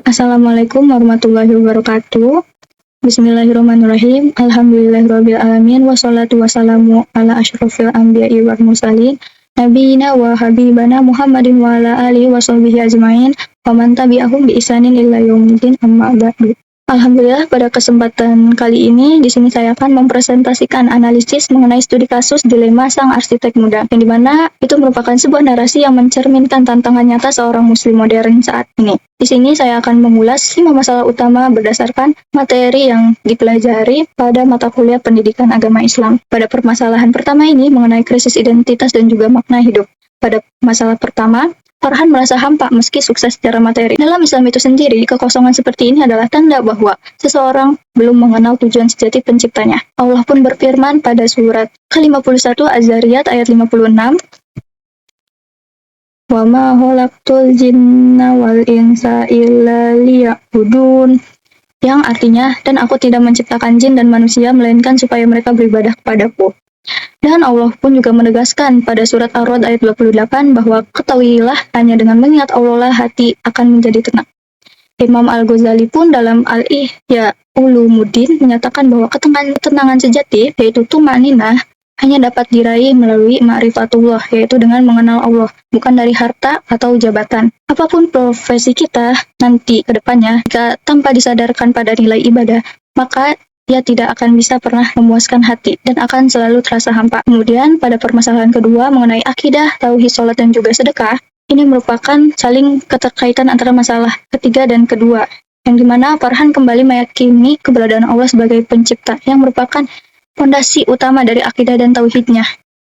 Assalamualaikum warahmatullahi wabarakatuh. Bismillahirrahmanirrahim. Alhamdulillahirabbil alamin wassalatu wassalamu ala asyrofil anbiya'i wal mursalin nabiyina wa habibana Muhammadin wa ala alihi washabihi ajmain wa man tabi'ahum bi ihsanin ila yaumil amma ba'du. Alhamdulillah, pada kesempatan kali ini di sini saya akan mempresentasikan analisis mengenai studi kasus dilema sang arsitek muda, yang dimana itu merupakan sebuah narasi yang mencerminkan tantangan nyata seorang muslim modern saat ini. Di sini saya akan mengulas 5 masalah utama berdasarkan materi yang dipelajari pada mata kuliah pendidikan agama Islam. Pada permasalahan pertama ini mengenai krisis identitas dan juga makna hidup. Pada masalah pertama, Farhan merasa hampa meski sukses secara materi. Dalam Islam itu sendiri, kekosongan seperti ini adalah tanda bahwa seseorang belum mengenal tujuan sejati penciptanya. Allah pun berfirman pada surat ke-51 Az-Zariyat ayat 56, "Wa ma khalaqtul jinna wal insa illa liya'budun," yang artinya, dan aku tidak menciptakan jin dan manusia melainkan supaya mereka beribadah kepadaku. Dan Allah pun juga menegaskan pada surat Ar-Ra'd ayat 28 bahwa ketahuilah hanya dengan mengingat Allah lah hati akan menjadi tenang. Imam Al-Ghazali pun dalam Al-Ihya Ulumuddin menyatakan bahwa ketenangan sejati, yaitu tumaninah, hanya dapat diraih melalui ma'rifatullah, yaitu dengan mengenal Allah, bukan dari harta atau jabatan. Apapun profesi kita nanti ke depannya, jika tanpa disadarkan pada nilai ibadah, maka ia tidak akan bisa pernah memuaskan hati dan akan selalu terasa hampa. Kemudian pada permasalahan kedua mengenai akidah, tauhid, sholat, dan juga sedekah, ini merupakan saling keterkaitan antara masalah ketiga dan kedua, yang dimana Farhan kembali meyakini keberadaan Allah sebagai pencipta, yang merupakan fondasi utama dari akidah dan tauhidnya.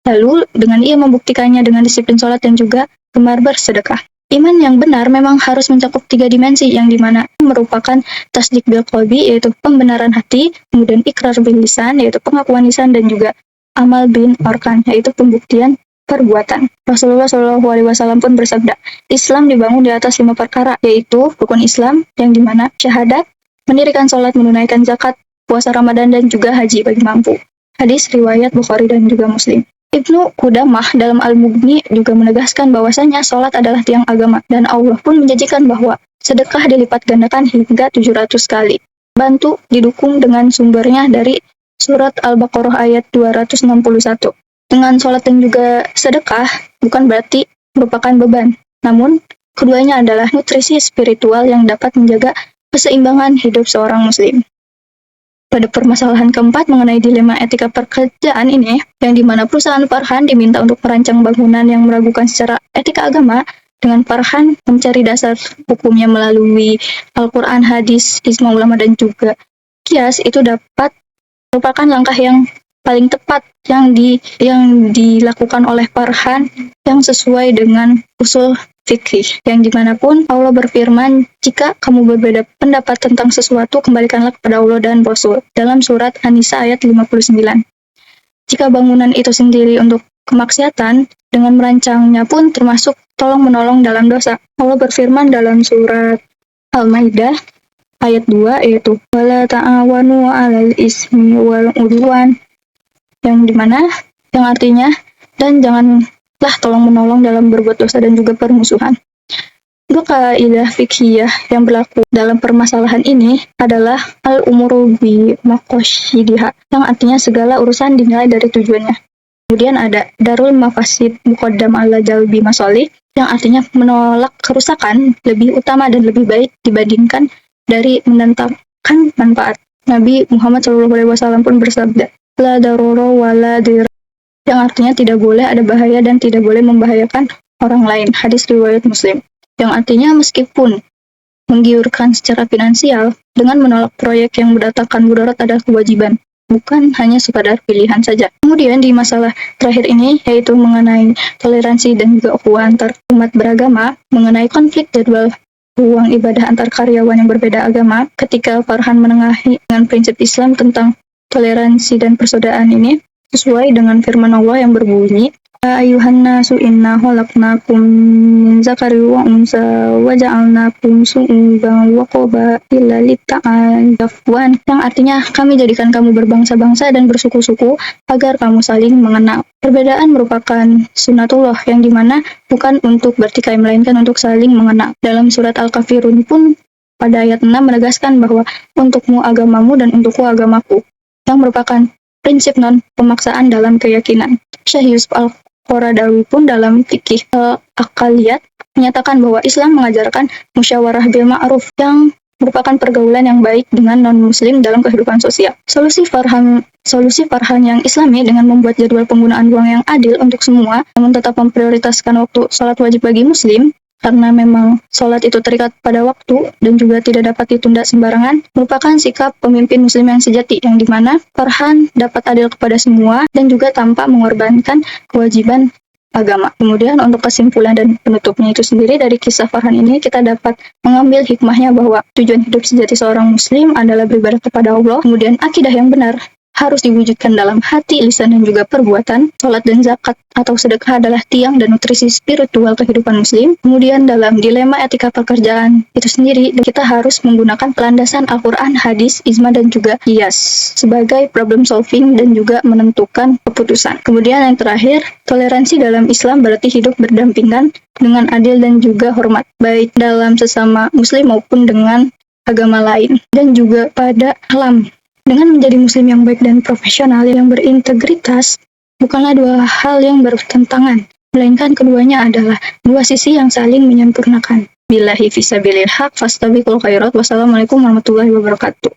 Lalu dengan ia membuktikannya dengan disiplin sholat dan juga gemar bersedekah. Iman yang benar memang harus mencakup 3 dimensi, yang dimana merupakan tasdik bil qalbi, yaitu pembenaran hati, kemudian ikrar bil lisan, yaitu pengakuan lisan, dan juga amal bin arkan, yaitu pembuktian perbuatan. Rasulullah SAW pun bersabda, Islam dibangun di atas 5 perkara, yaitu rukun Islam, yang dimana syahadat, mendirikan sholat, menunaikan zakat, puasa Ramadan, dan juga haji bagi mampu. Hadis riwayat Bukhari dan juga Muslim. Ibnu Qudamah dalam Al-Mughni juga menegaskan bahwasanya sholat adalah tiang agama, dan Allah pun menjanjikan bahwa sedekah dilipat gandakan hingga 700 kali. Bantu didukung dengan sumbernya dari surat Al-Baqarah ayat 261. Dengan sholat dan juga sedekah bukan berarti merupakan beban, namun keduanya adalah nutrisi spiritual yang dapat menjaga keseimbangan hidup seorang muslim. Pada permasalahan keempat mengenai dilema etika pekerjaan ini, yang dimana perusahaan Farhan diminta untuk merancang bangunan yang meragukan secara etika agama, dengan Farhan mencari dasar hukumnya melalui Al-Quran, hadis, ijma ulama, dan juga kias, itu dapat merupakan langkah yang paling tepat yang dilakukan oleh Farhan yang sesuai dengan usul fikih, yang dimanapun Allah berfirman, jika kamu berbeda pendapat tentang sesuatu, kembalikanlah kepada Allah dan Rasul, dalam surat An-Nisa ayat 59. Jika bangunan itu sendiri untuk kemaksiatan, dengan merancangnya pun termasuk tolong-menolong dalam dosa. Allah berfirman dalam surat Al-Maidah ayat 2, yaitu wala ta'awanu 'alal ismi wal 'udwan, yang artinya, dan janganlah tolong-menolong dalam berbuat dosa dan juga permusuhan. Dua kaidah fikhiyah yang berlaku dalam permasalahan ini adalah al-umuru bi maqasidiha, yang artinya segala urusan dinilai dari tujuannya. Kemudian ada darul mafasid muqaddam ala jalbi masalih, yang artinya menolak kerusakan lebih utama dan lebih baik dibandingkan dari mendatangkan manfaat. Nabi Muhammad SAW pun bersabda, la daroro wa la dir, yang artinya tidak boleh ada bahaya dan tidak boleh membahayakan orang lain. Hadis riwayat Muslim. Yang artinya meskipun menggiurkan secara finansial, dengan menolak proyek yang mendatangkan mudarat adalah kewajiban, bukan hanya sekadar pilihan saja. Kemudian di masalah terakhir ini, yaitu mengenai toleransi dan juga ukhuwah antar umat beragama, mengenai konflik jadwal ruang ibadah antar karyawan yang berbeda agama, ketika Farhan menengahi dengan prinsip Islam tentang toleransi dan persaudaraan ini, sesuai dengan firman Allah yang berbunyi, ya ayuhan nasu inna khalaqnakum min zakari wa unsa wa ja'alnakum syu'uban wa qabaila lita'arafu, yang artinya kami jadikan kamu berbangsa-bangsa dan bersuku-suku agar kamu saling mengenal. Perbedaan merupakan sunatullah, yang dimana bukan untuk bertikai melainkan untuk saling mengenal. Dalam surat Al-Kafirun pun pada ayat 6 menegaskan bahwa untukmu agamamu dan untukku agamaku, yang merupakan prinsip non-pemaksaan dalam keyakinan. Syekh Yusuf Al-Qaradawi pun dalam fikih Akaliyat menyatakan bahwa Islam mengajarkan musyawarah bil ma'ruf yang merupakan pergaulan yang baik dengan non-muslim dalam kehidupan sosial. Solusi Farhan yang islami dengan membuat jadwal penggunaan uang yang adil untuk semua, namun tetap memprioritaskan waktu sholat wajib bagi muslim, karena memang sholat itu terikat pada waktu dan juga tidak dapat ditunda sembarangan, merupakan sikap pemimpin muslim yang sejati, yang dimana Farhan dapat adil kepada semua dan juga tanpa mengorbankan kewajiban agama. Kemudian untuk kesimpulan dan penutupnya itu sendiri dari kisah Farhan ini, kita dapat mengambil hikmahnya bahwa tujuan hidup sejati seorang muslim adalah beribadah kepada Allah, kemudian akidah yang benar harus diwujudkan dalam hati, lisan, dan juga perbuatan. Salat dan zakat atau sedekah adalah tiang dan nutrisi spiritual kehidupan muslim. Kemudian dalam dilema etika pekerjaan itu sendiri, kita harus menggunakan landasan Al-Quran, hadis, ijma, dan juga qiyas sebagai problem solving dan juga menentukan keputusan. Kemudian yang terakhir, toleransi dalam Islam berarti hidup berdampingan dengan adil dan juga hormat, baik dalam sesama muslim maupun dengan agama lain, dan juga pada alam. Dengan menjadi muslim yang baik dan profesional yang berintegritas bukanlah dua hal yang bertentangan, melainkan keduanya adalah dua sisi yang saling menyempurnakan. Billahi fisabilil haq fastabiqul khairat. Wassalamualaikum warahmatullahi wabarakatuh.